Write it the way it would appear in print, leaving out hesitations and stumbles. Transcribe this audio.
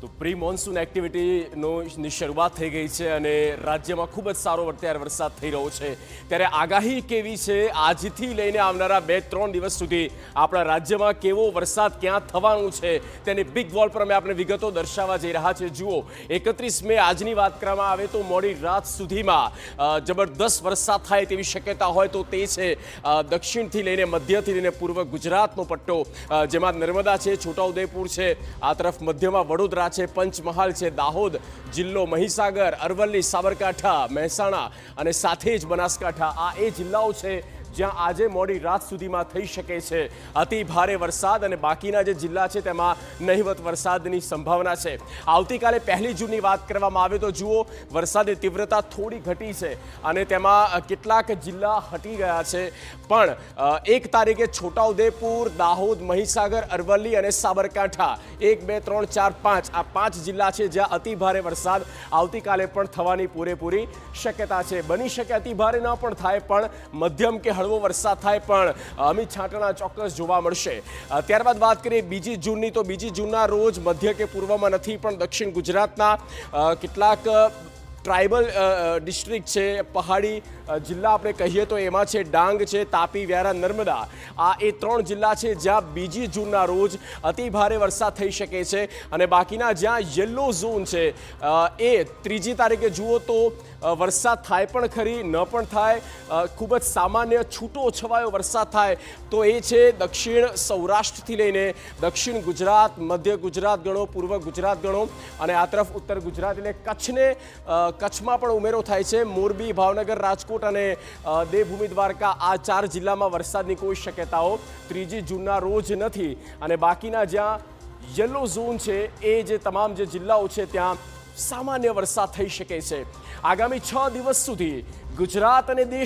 તો pre monsoon એક્ટિવિટીની શરૂઆત થઈ ગઈ છે અને રાજ્યમાં ખૂબ જ સારો અત્યારે વરસાદ થઈ રહ્યો છે। ત્યારે આગાહી કેવી છે આજથી લઈને આવનારા 2-3 દિવસ સુધી આપણા રાજ્યમાં કેવો વરસાદ ક્યાં થવાનું છે તેની બિગ વોલ પર અમે આપણે વિગતો દર્શાવવા જઈ રહ્યા છે। જુઓ 31 મે આજની વાત કરવામાં આવે તો મોડી રાત સુધીમાં જબરદસ્ત વરસાદ થાય તેવી શક્યતા હોય તો તે છે દક્ષિણથી લઈને મધ્યથી લઈને પૂર્વ ગુજરાતનો પટ્ટો, જેમાં નર્મદા છે, છોટાઉદેપુર છે, આ તરફ મધ્યમાં વડોદરા છે, પંચમહાલ છે, દાહોદ જિલ્લો, મહીસાગર, અરવલ્લી, સાબરકાંઠા, મહેસાણા અને સાથે જ બનાસકાંઠા, આ એ જિલ્લાઓ છે જ્યાં આજે મોડી રાત સુધીમાં થઈ શકે છે અતિ ભારે વરસાદ અને બાકીના જે જિલ્લા છે તેમાં નહિવત વરસાદની સંભાવના છે। આવતીકાલે 1 જૂનની વાત કરવામાં આવે તો જુઓ વરસાદની તીવ્રતા થોડી ઘટી છે અને તેમાં કેટલાક જિલ્લા હટી ગયા છે, પણ 1 તારીખે છોટાઉદેપુર, દાહોદ, મહીસાગર, અરવલ્લી અને સાબરકાંઠા 1, 2, 3, 4, 5 આ 5 જિલ્લા છે જ્યાં અતિ ભારે વરસાદ આવતીકાલે પણ થવાની પૂરેપૂરી શક્યતા છે। બની શકે અતિ ભારે ન પણ થાય, પણ મધ્યમ કે હળવો વરસાદ થાય પણ અમિત છાંટણા ચોક્કસ જોવા મળશે। ત્યારબાદ વાત કરીએ 2 જૂનની તો 2 જૂનના રોજ મધ્ય કે પૂર્વમાં નથી પણ દક્ષિણ ગુજરાતના કેટલાક ટ્રાઇબલ ડિસ્ટ્રિક્ટ છે, પહાડી જિલ્લા આપણે કહીએ તો એમાં છે ડાંગ છે, તાપી, વ્યારા, નર્મદા, આ એ 3 જિલ્લા છે જ્યાં 2 જૂનના રોજ અતિ ભારે વરસાદ થઈ શકે છે અને બાકીના જ્યાં યલો ઝોન છે એ 3જી તારીખે જુઓ તો વરસાદ થાય પણ ખરી ન પણ થાય, ખૂબ જ સામાન્ય છૂટો છવાયો વરસાદ થાય તો એ છે દક્ષિણ સૌરાષ્ટ્રથી લઈને દક્ષિણ ગુજરાત, મધ્ય ગુજરાત ગણો, પૂર્વ ગુજરાત ગણો અને આ તરફ ઉત્તર ગુજરાત એટલે કચ્છમાં પણ ઉમેરો થાય છે। મોરબી, ભાવનગર, રાજકોટ અને દેવભૂમિ દ્વારકા આ 4 જિલ્લામાં વરસાદની કોઈ શક્યતાઓ 3જી જૂનના રોજ નથી અને બાકીના જ્યાં યલો ઝોન છે એ જે તમામ જે જિલ્લાઓ છે ત્યાં સામાન્ય વરસાદ થઈ શકે છે। આગામી 6 દિવસ સુધી ગુજરાત અને દેશ